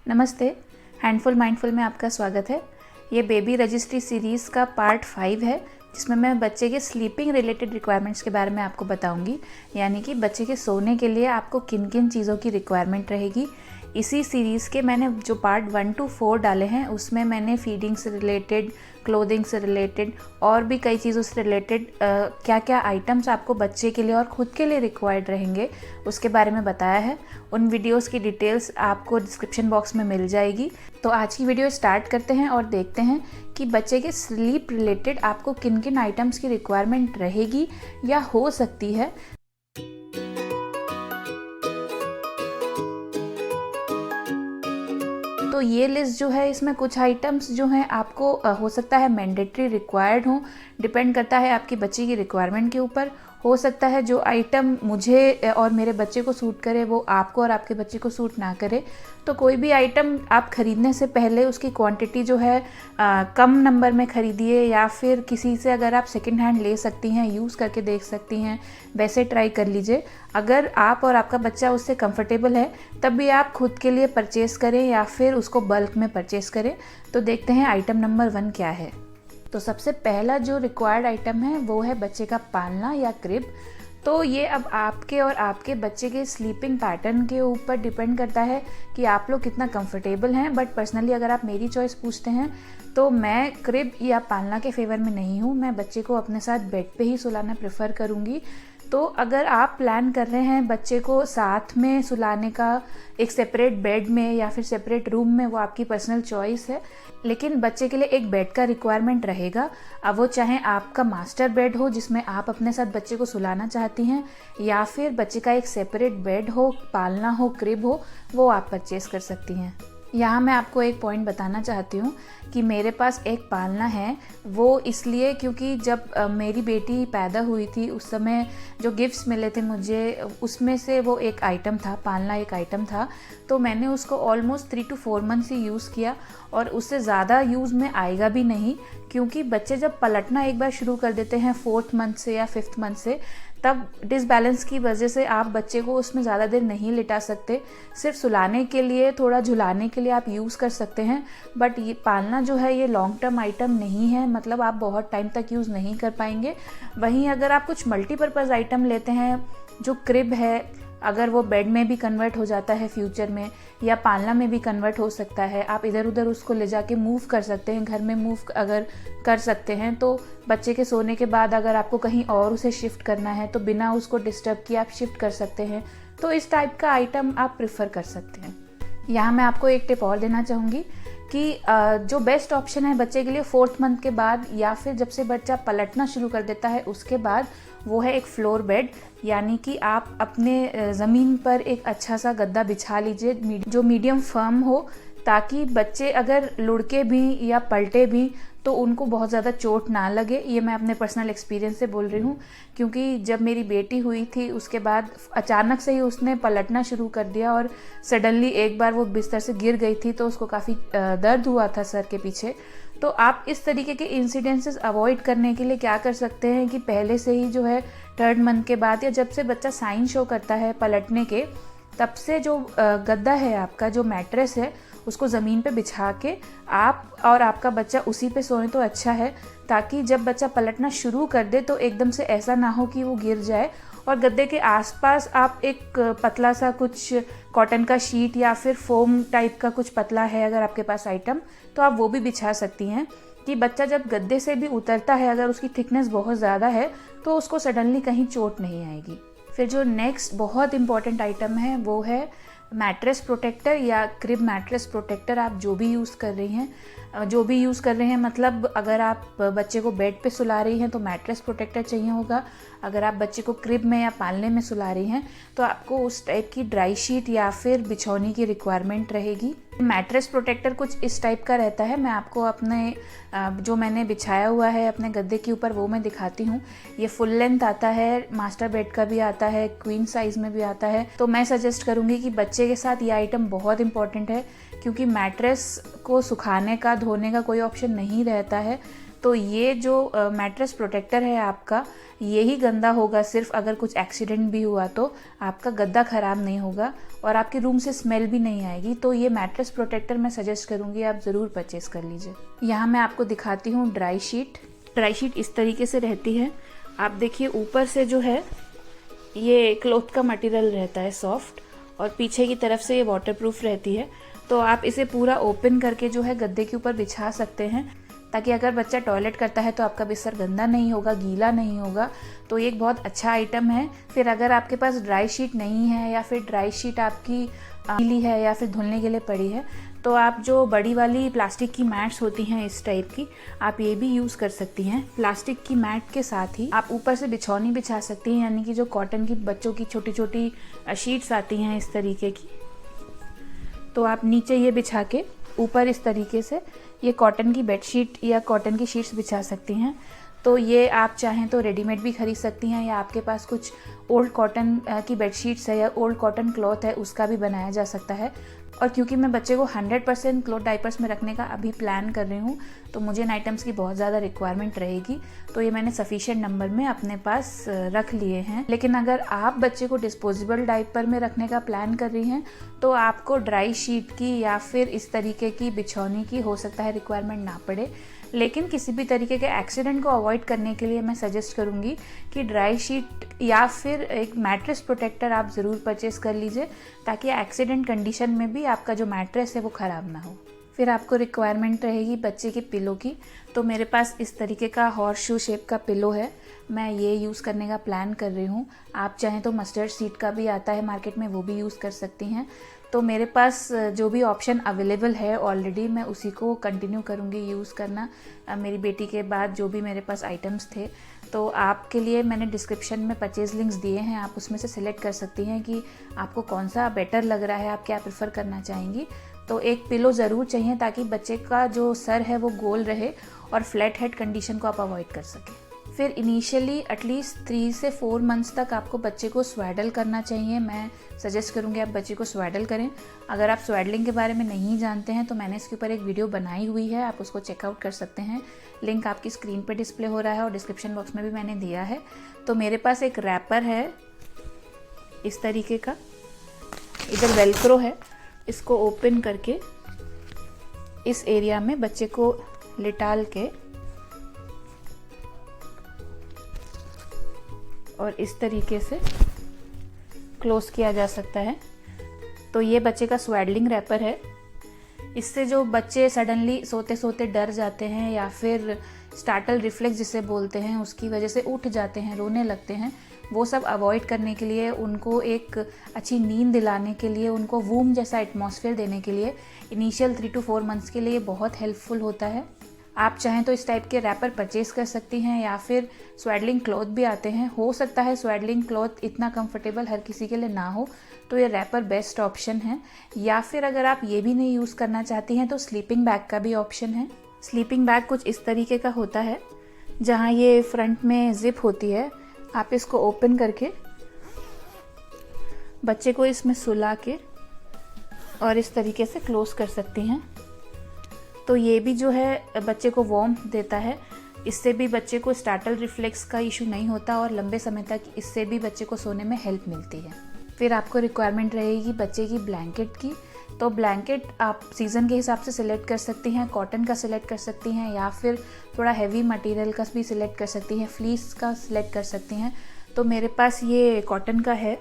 नमस्ते। Handful mindful में आपका स्वागत है। ये बेबी रजिस्ट्री सीरीज़ का पार्ट 5 है, जिसमें मैं बच्चे के स्लीपिंग रिलेटेड रिक्वायरमेंट्स के बारे में आपको बताऊंगी। यानी कि बच्चे के सोने के लिए आपको किन किन चीज़ों की रिक्वायरमेंट रहेगी। इसी सीरीज़ के मैंने जो पार्ट 1 to 4 डाले हैं, उसमें मैंने फीडिंग से रिलेटेड, क्लोथिंग से रिलेटेड और भी कई चीज़ों से रिलेटेड क्या क्या आइटम्स आपको बच्चे के लिए और ख़ुद के लिए रिक्वायर्ड रहेंगे उसके बारे में बताया है। उन वीडियोस की डिटेल्स आपको डिस्क्रिप्शन बॉक्स में मिल जाएगी। तो आज की वीडियो स्टार्ट करते हैं और देखते हैं कि बच्चे के स्लीप रिलेटेड आपको किन किन आइटम्स की रिक्वायरमेंट रहेगी या हो सकती है। तो ये लिस्ट जो है, इसमें कुछ आइटम्स जो हैं आपको हो सकता है मैंडेटरी रिक्वायर्ड हो, डिपेंड करता है आपकी बच्ची की रिक्वायरमेंट के ऊपर। हो सकता है जो आइटम मुझे और मेरे बच्चे को सूट करे वो आपको और आपके बच्चे को सूट ना करे। तो कोई भी आइटम आप ख़रीदने से पहले उसकी क्वांटिटी जो है कम नंबर में ख़रीदिए, या फिर किसी से अगर आप सेकंड हैंड ले सकती हैं, यूज़ करके देख सकती हैं, वैसे ट्राई कर लीजिए। अगर आप और आपका बच्चा उससे कंफर्टेबल है तब भी आप खुद के लिए परचेज़ करें या फिर उसको बल्क में परचेज़ करें। तो देखते हैं आइटम नंबर 1 क्या है। तो सबसे पहला जो रिक्वायर्ड आइटम है वो है बच्चे का पालना या क्रिब। तो ये अब आपके और आपके बच्चे के स्लीपिंग पैटर्न के ऊपर डिपेंड करता है कि आप लोग कितना कंफर्टेबल हैं। बट पर्सनली अगर आप मेरी चॉइस पूछते हैं तो मैं क्रिब या पालना के फेवर में नहीं हूँ। मैं बच्चे को अपने साथ बेड पे ही सुलाना प्रेफर करूँगी। तो अगर आप प्लान कर रहे हैं बच्चे को साथ में सुलाने का, एक सेपरेट बेड में या फिर सेपरेट रूम में, वो आपकी पर्सनल चॉइस है। लेकिन बच्चे के लिए एक बेड का रिक्वायरमेंट रहेगा। अब वो चाहे आपका मास्टर बेड हो जिसमें आप अपने साथ बच्चे को सुलाना चाहती हैं, या फिर बच्चे का एक सेपरेट बेड हो, पालना हो, क्रिब हो, वो आप परचेज़ कर सकती हैं। यहाँ मैं आपको एक पॉइंट बताना चाहती हूँ कि मेरे पास एक पालना है। वो इसलिए क्योंकि जब मेरी बेटी पैदा हुई थी उस समय जो गिफ्ट्स मिले थे मुझे, उसमें से वो एक आइटम था, पालना एक आइटम था। तो मैंने उसको almost 3 to 4 months he use किया और उससे ज़्यादा यूज़ में आएगा भी नहीं, क्योंकि बच्चे जब पलटना एक बार शुरू कर देते हैं 4th मंथ से या 5th मंथ से, तब डिसबैलेंस की वजह से आप बच्चे को उसमें ज़्यादा देर नहीं लिटा सकते। सिर्फ सुलाने के लिए, थोड़ा झुलाने के लिए आप यूज़ कर सकते हैं। बट ये पालना जो है ये लॉन्ग टर्म आइटम नहीं है, मतलब आप बहुत टाइम तक यूज़ नहीं कर पाएंगे। वहीं अगर आप कुछ मल्टीपर्पज़ आइटम लेते हैं, जो क्रिब है, अगर वो बेड में भी कन्वर्ट हो जाता है फ्यूचर में, या पालना में भी कन्वर्ट हो सकता है, आप इधर उधर उसको ले जाके मूव कर सकते हैं, घर में मूव अगर कर सकते हैं, तो बच्चे के सोने के बाद अगर आपको कहीं और उसे शिफ्ट करना है तो बिना उसको डिस्टर्ब किए आप शिफ्ट कर सकते हैं। तो इस टाइप का आइटम आप प्रेफर कर सकते हैं। यहाँ मैं आपको एक टिप और देना चाहूँगी कि जो बेस्ट ऑप्शन है बच्चे के लिए 4th मंथ के बाद, या फिर जब से बच्चा पलटना शुरू कर देता है उसके बाद, वो है एक फ्लोर बेड। यानी कि आप अपने ज़मीन पर एक अच्छा सा गद्दा बिछा लीजिए जो मीडियम फर्म हो, ताकि बच्चे अगर लुढ़के भी या पलटे भी तो उनको बहुत ज़्यादा चोट ना लगे। ये मैं अपने पर्सनल एक्सपीरियंस से बोल रही हूँ, क्योंकि जब मेरी बेटी हुई थी उसके बाद अचानक से ही उसने पलटना शुरू कर दिया और सडनली एक बार वो बिस्तर से गिर गई थी, तो उसको काफ़ी दर्द हुआ था सर के पीछे। तो आप इस तरीके के इंसिडेंसेस अवॉइड करने के लिए क्या कर सकते हैं कि पहले से ही जो है 3rd मंथ के बाद, या जब से बच्चा साइन शो करता है पलटने के, तब से जो गद्दा है आपका, जो मैट्रेस है, उसको ज़मीन पे बिछा के आप और आपका बच्चा उसी पे सोए तो अच्छा है, ताकि जब बच्चा पलटना शुरू कर दे तो एकदम से ऐसा ना हो कि वो गिर जाए। और गद्दे के आसपास आप एक पतला सा कुछ कॉटन का शीट या फिर फोम टाइप का कुछ पतला है अगर आपके पास आइटम, तो आप वो भी बिछा सकती हैं, कि बच्चा जब गद्दे से भी उतरता है, अगर उसकी थिकनेस बहुत ज़्यादा है तो उसको सडनली कहीं चोट नहीं आएगी। फिर जो नेक्स्ट बहुत इंपॉर्टेंट आइटम है वो है मैट्रेस प्रोटेक्टर या क्रिब मैट्रेस प्रोटेक्टर। आप जो भी यूज़ कर रही हैं, मतलब अगर आप बच्चे को बेड पे सुला रही हैं तो मैट्रेस प्रोटेक्टर चाहिए होगा। अगर आप बच्चे को क्रिब में या पालने में सुला रही हैं तो आपको उस टाइप की ड्राई शीट या फिर बिछौनी की रिक्वायरमेंट रहेगी। मैट्रेस प्रोटेक्टर कुछ इस टाइप का रहता है। मैं आपको अपने जो मैंने बिछाया हुआ है अपने गद्दे के ऊपर वो मैं दिखाती हूँ। ये फुल लेंथ आता है, मास्टर बेड का भी आता है, क्वीन साइज में भी आता है। तो मैं सजेस्ट करूँगी कि बच्चे के साथ ये आइटम बहुत इंपॉर्टेंट है, क्योंकि मैट्रेस को सुखाने का, धोने का कोई ऑप्शन नहीं रहता है। तो ये जो मैट्रेस प्रोटेक्टर है आपका, यही गंदा होगा सिर्फ अगर कुछ एक्सीडेंट भी हुआ तो आपका गद्दा ख़राब नहीं होगा और आपके रूम से स्मेल भी नहीं आएगी। तो ये मैट्रेस प्रोटेक्टर मैं सजेस्ट करूँगी आप ज़रूर परचेज़ कर लीजिए। यहाँ मैं आपको दिखाती हूँ ड्राई शीट। ड्राई शीट इस तरीके से रहती है। आप देखिए ऊपर से जो है ये क्लॉथ का मटेरियल रहता है सॉफ्ट, और पीछे की तरफ से ये वाटरप्रूफ रहती है। तो आप इसे पूरा ओपन करके जो है गद्दे के ऊपर बिछा सकते हैं, ताकि अगर बच्चा टॉयलेट करता है तो आपका बिस्तर गंदा नहीं होगा, गीला नहीं होगा। तो ये एक बहुत अच्छा आइटम है। फिर अगर आपके पास ड्राई शीट नहीं है या फिर ड्राई शीट आपकी गीली है या फिर धुलने के लिए पड़ी है, तो आप जो बड़ी वाली प्लास्टिक की मैट्स होती हैं इस टाइप की, आप ये भी यूज़ कर सकती हैं। प्लास्टिक की मैट के साथ ही आप ऊपर से बिछौनी बिछा सकती हैं, यानी कि जो कॉटन की बच्चों की छोटी छोटी शीट्स आती हैं इस तरीके की, तो आप नीचे ये बिछा के ऊपर इस तरीके से ये कॉटन की बेडशीट या कॉटन की शीट्स बिछा सकती हैं। तो ये आप चाहें तो रेडीमेड भी खरीद सकती हैं, या आपके पास कुछ ओल्ड कॉटन की बेडशीट्स है या ओल्ड कॉटन क्लॉथ है उसका भी बनाया जा सकता है। और क्योंकि मैं बच्चे को 100% क्लॉथ डाइपर्स में रखने का अभी प्लान कर रही हूँ, तो मुझे इन आइटम्स की बहुत ज़्यादा रिक्वायरमेंट रहेगी। तो ये मैंने सफिशिएंट नंबर में अपने पास रख लिए हैं। लेकिन अगर आप बच्चे को डिस्पोजेबल डाइपर में रखने का प्लान कर रही हैं, तो आपको ड्राई शीट की या फिर इस तरीके की बिछौनी की हो सकता है रिक्वायरमेंट ना पड़े। लेकिन किसी भी तरीके के एक्सीडेंट को अवॉइड करने के लिए मैं सजेस्ट करूँगी कि ड्राई शीट या फिर एक मैट्रेस प्रोटेक्टर आप ज़रूर परचेज़ कर लीजिए, ताकि एक्सीडेंट कंडीशन में भी आपका जो मैट्रेस है वो ख़राब ना हो। फिर आपको रिक्वायरमेंट रहेगी बच्चे के पिलो की। तो मेरे पास इस तरीके का हॉर्स शू शेप का पिलो है, मैं ये यूज़ करने का प्लान कर रही हूँ। आप चाहें तो मस्टर्ड सीड का भी आता है मार्केट में, वो भी यूज़ कर सकती हैं। तो मेरे पास जो भी ऑप्शन अवेलेबल है ऑलरेडी, मैं उसी को कंटिन्यू करूँगी यूज़ करना। मेरी बेटी के बाद जो भी मेरे पास आइटम्स थे, तो आपके लिए मैंने डिस्क्रिप्शन में परचेज़ लिंक्स दिए हैं, आप उसमें से सिलेक्ट कर सकती हैं कि आपको कौन सा बेटर लग रहा है, आप क्या प्रेफर करना चाहेंगी। तो एक पिलो ज़रूर चाहिए ताकि बच्चे का जो सर है वो गोल रहे और फ्लैट हेड कंडीशन को आप अवॉइड कर सकें। फिर इनिशियली एटलीस्ट 3 से 4 मंथ्स तक आपको बच्चे को स्वेडल करना चाहिए। मैं सजेस्ट करूँगी आप बच्चे को स्वेडल करें। अगर आप स्वेडलिंग के बारे में नहीं जानते हैं तो मैंने इसके ऊपर एक वीडियो बनाई हुई है, आप उसको चेकआउट कर सकते हैं। लिंक आपकी स्क्रीन पे डिस्प्ले हो रहा है और डिस्क्रिप्शन बॉक्स में भी मैंने दिया है। तो मेरे पास एक रैपर है इस तरीके का, इधर वेलक्रो है, इसको ओपन करके इस एरिया में बच्चे को लिटाल के और इस तरीके से क्लोज किया जा सकता है। तो ये बच्चे का स्वेडलिंग रैपर है। इससे जो बच्चे सडनली सोते सोते डर जाते हैं या फिर स्टार्टल रिफ्लेक्स जिसे बोलते हैं, उसकी वजह से उठ जाते हैं, रोने लगते हैं, वो सब अवॉइड करने के लिए, उनको एक अच्छी नींद दिलाने के लिए, उनको वूम जैसा एटमॉस्फेयर देने के लिए इनिशियल 3 to 4 मंथ्स के लिए बहुत हेल्पफुल होता है। आप चाहें तो इस टाइप के रैपर परचेज कर सकती हैं, या फिर स्वेडलिंग क्लॉथ भी आते हैं। हो सकता है स्वेडलिंग क्लॉथ इतना कंफर्टेबल हर किसी के लिए ना हो, तो ये रैपर बेस्ट ऑप्शन है। या फिर अगर आप ये भी नहीं यूज़ करना चाहती हैं तो स्लीपिंग बैग का भी ऑप्शन है। स्लीपिंग बैग कुछ इस तरीके का होता है, जहाँ ये फ्रंट में जिप होती है। आप इसको ओपन करके बच्चे को इसमें सुला के और इस तरीके से क्लोज कर सकती हैं। तो ये भी जो है बच्चे को वार्म देता है, इससे भी बच्चे को स्टार्टल रिफ्लेक्स का इशू नहीं होता और लंबे समय तक इससे भी बच्चे को सोने में हेल्प मिलती है। फिर आपको रिक्वायरमेंट रहेगी बच्चे की ब्लैंकेट की। तो ब्लैंकेट आप सीज़न के हिसाब से सिलेक्ट कर सकती हैं, कॉटन का सिलेक्ट कर सकती हैं या फिर थोड़ा हैवी मटेरियल का भी सिलेक्ट कर सकती हैं, फ्लीस का सिलेक्ट कर सकती हैं। तो मेरे पास ये कॉटन का है,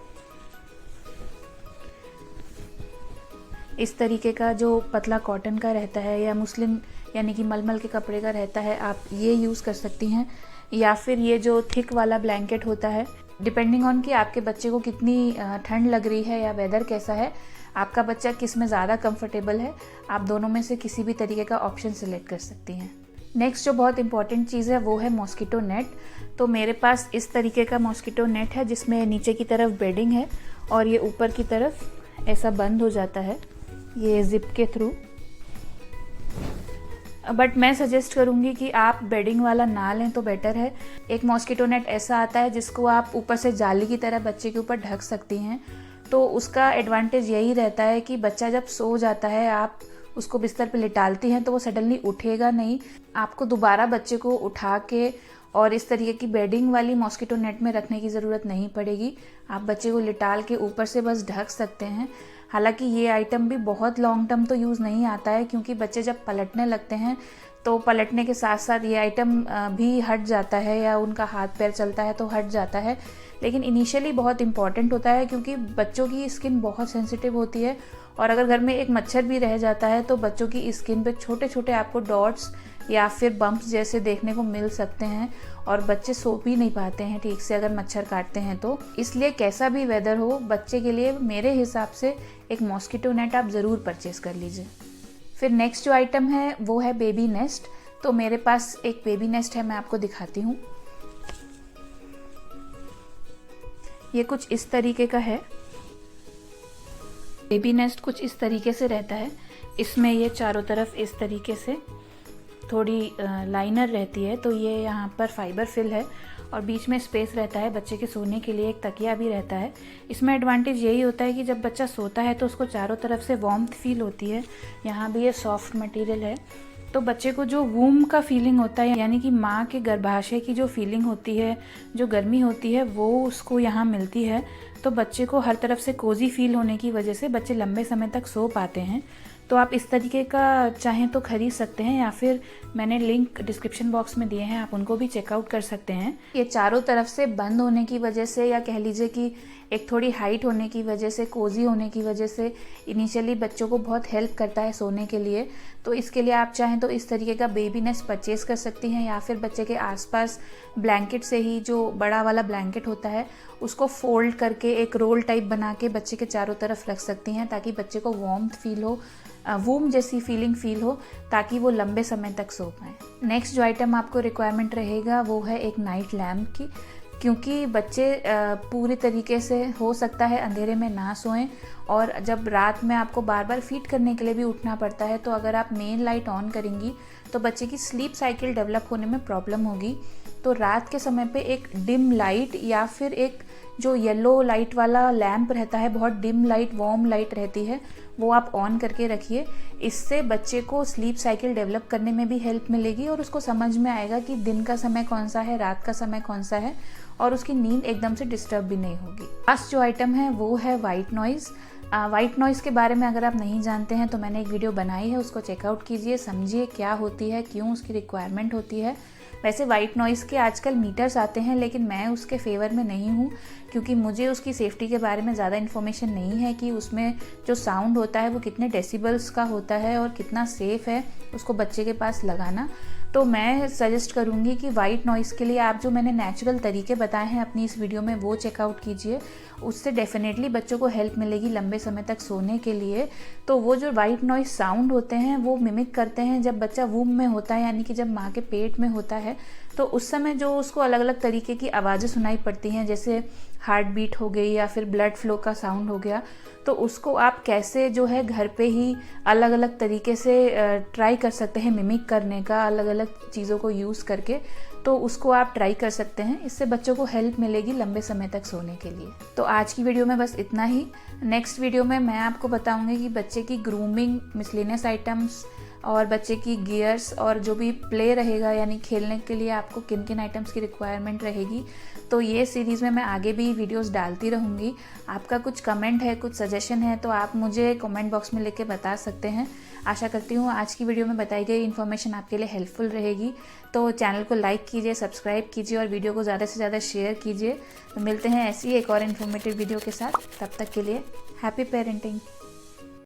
इस तरीके का जो पतला कॉटन का रहता है या मुस्लिन यानी कि मलमल के कपड़े का रहता है, आप ये यूज़ कर सकती हैं। या फिर ये जो थिक वाला ब्लैंकेट होता है, डिपेंडिंग ऑन कि आपके बच्चे को कितनी ठंड लग रही है या वेदर कैसा है, आपका बच्चा किस में ज़्यादा कंफर्टेबल है, आप दोनों में से किसी भी तरीके का ऑप्शन सिलेक्ट कर सकती हैं। नेक्स्ट जो बहुत इंपॉर्टेंट चीज़ है वो है मॉस्किटो नेट। तो मेरे पास इस तरीके का मॉस्किटो नेट है जिसमें नीचे की तरफ बेडिंग है और ये ऊपर की तरफ ऐसा बंद हो जाता है ये जिप के थ्रू। बट मैं सजेस्ट करूँगी कि आप बेडिंग वाला ना लें तो बेटर है। एक मॉस्किटो नेट ऐसा आता है जिसको आप ऊपर से जाली की तरह बच्चे के ऊपर ढक सकती हैं। तो उसका एडवांटेज यही रहता है कि बच्चा जब सो जाता है, आप उसको बिस्तर पे लिटालती हैं तो वो सडनली उठेगा नहीं। आपको दोबारा बच्चे को उठा के और इस तरीके की बेडिंग वाली मॉस्किटो नेट में रखने की ज़रूरत नहीं पड़ेगी। आप बच्चे को लिटाल के ऊपर से बस ढक सकते हैं। हालांकि ये आइटम भी बहुत लॉन्ग टर्म तो यूज़ नहीं आता है, क्योंकि बच्चे जब पलटने लगते हैं तो पलटने के साथ साथ ये आइटम भी हट जाता है, या उनका हाथ पैर चलता है तो हट जाता है। लेकिन इनिशियली बहुत इंपॉर्टेंट होता है, क्योंकि बच्चों की स्किन बहुत सेंसिटिव होती है, और अगर घर में एक मच्छर भी रह जाता है तो बच्चों की स्किन पे छोटे छोटे आपको डॉट्स या फिर बम्प्स जैसे देखने को मिल सकते हैं, और बच्चे सो भी नहीं पाते हैं ठीक से अगर मच्छर काटते हैं तो। इसलिए कैसा भी वेदर हो, बच्चे के लिए मेरे हिसाब से एक मॉस्किटो नेट आप ज़रूर परचेज़ कर लीजिए। फिर नेक्स्ट जो आइटम है वो है बेबी नेस्ट। तो मेरे पास एक बेबी नेस्ट है, मैं आपको दिखाती हूँ। ये कुछ इस तरीके का है। बेबी नेस्ट कुछ इस तरीके से रहता है। इसमें ये चारों तरफ इस तरीके से थोड़ी लाइनर रहती है, तो ये यहाँ पर फाइबर फिल है और बीच में स्पेस रहता है। बच्चे के सोने के लिए एक तकिया भी रहता है। इसमें एडवांटेज यही होता है कि जब बच्चा सोता है तो उसको चारों तरफ से वार्मथ फील होती है। यहाँ भी ये सॉफ्ट मटेरियल है, तो बच्चे को जो वूम का फीलिंग होता है, यानी कि माँ के गर्भाशय की जो फीलिंग होती है, जो गर्मी होती है, वो उसको यहाँ मिलती है। तो बच्चे को हर तरफ से कोजी फील होने की वजह से बच्चे लंबे समय तक सो पाते हैं। तो आप इस तरीके का चाहें तो खरीद सकते हैं, या फिर मैंने लिंक डिस्क्रिप्शन बॉक्स में दिए हैं, आप उनको भी चेकआउट कर सकते हैं। ये चारों तरफ से बंद होने की वजह से, या कह लीजिए कि एक थोड़ी हाइट होने की वजह से, कोजी होने की वजह से इनिशियली बच्चों को बहुत हेल्प करता है सोने के लिए। तो इसके लिए आप चाहें तो इस तरीके का बेबी नेस्ट परचेज़ कर सकती हैं, या फिर बच्चे के आसपास ब्लैंकेट से ही, जो बड़ा वाला ब्लैंकेट होता है, उसको फोल्ड करके एक रोल टाइप बना के बच्चे के चारों तरफ रख सकती हैं, ताकि बच्चे को वार्मथ फील हो, वूम जैसी फीलिंग फील हो, ताकि वो लंबे समय तक सो पाए। नेक्स्ट जो आइटम आपको रिक्वायरमेंट रहेगा वो है एक नाइट लैम्प की, क्योंकि बच्चे पूरी तरीके से हो सकता है अंधेरे में ना सोएं, और जब रात में आपको बार बार फीड करने के लिए भी उठना पड़ता है, तो अगर आप मेन लाइट ऑन करेंगी तो बच्चे की स्लीप साइकिल डेवलप होने में प्रॉब्लम होगी। तो रात के समय पे एक डिम लाइट, या फिर एक जो येलो लाइट वाला लैम्प रहता है, बहुत डिम लाइट, वार्म लाइट रहती है, वो आप ऑन करके रखिए। इससे बच्चे को स्लीप साइकिल डेवलप करने में भी हेल्प मिलेगी, और उसको समझ में आएगा कि दिन का समय कौन सा है, रात का समय कौन सा है, और उसकी नींद एकदम से डिस्टर्ब भी नहीं होगी। लास्ट जो आइटम है वो है वाइट नॉइज़। वाइट नॉइज़ के बारे में अगर आप नहीं जानते हैं तो मैंने एक वीडियो बनाई है, उसको चेकआउट कीजिए, समझिए क्या होती है, क्यों उसकी रिक्वायरमेंट होती है। वैसे वाइट नॉइज़ के आजकल मीटर्स आते हैं, लेकिन मैं उसके फेवर में नहीं हूँ, क्योंकि मुझे उसकी सेफ्टी के बारे में ज़्यादा इन्फॉर्मेशन नहीं है कि उसमें जो साउंड होता है वो कितने डेसिबल्स का होता है और कितना सेफ़ है उसको बच्चे के पास लगाना। तो मैं सजेस्ट करूँगी कि वाइट नॉइज़ के लिए आप जो मैंने नेचुरल तरीके बताए हैं अपनी इस वीडियो में वो चेकआउट कीजिए, उससे डेफिनेटली बच्चों को हेल्प मिलेगी लंबे समय तक सोने के लिए। तो वो जो वाइट नॉइज़ साउंड होते हैं वो मिमिक करते हैं जब बच्चा वूम में होता है, यानी कि जब माँ के पेट में होता है, तो उस समय जो उसको अलग अलग तरीके की आवाज़ें सुनाई पड़ती हैं, जैसे हार्ट बीट हो गई या फिर ब्लड फ्लो का साउंड हो गया, तो उसको आप कैसे जो है घर पे ही अलग अलग तरीके से ट्राई कर सकते हैं मिमिक करने का, अलग अलग चीज़ों को यूज़ करके, तो उसको आप ट्राई कर सकते हैं। इससे बच्चों को हेल्प मिलेगी लंबे समय तक सोने के लिए। तो आज की वीडियो में बस इतना ही। नेक्स्ट वीडियो में मैं आपको बताऊंगी कि बच्चे की ग्रूमिंग, मिसलेनियस आइटम्स और बच्चे की गियर्स और जो भी प्ले रहेगा, यानी खेलने के लिए आपको किन किन आइटम्स की रिक्वायरमेंट रहेगी। तो ये सीरीज़ में मैं आगे भी वीडियोस डालती रहूँगी। आपका कुछ कमेंट है, कुछ सजेशन है, तो आप मुझे कमेंट बॉक्स में लिख के बता सकते हैं। आशा करती हूँ आज की वीडियो में बताई गई इन्फॉर्मेशन आपके लिए हेल्पफुल रहेगी। तो चैनल को लाइक कीजिए, सब्सक्राइब कीजिए और वीडियो को ज़्यादा से ज़्यादा शेयर कीजिए। तो मिलते हैं ऐसी एक और इन्फॉर्मेटिव वीडियो के साथ। तब तक के लिए हैप्पी पेरेंटिंग।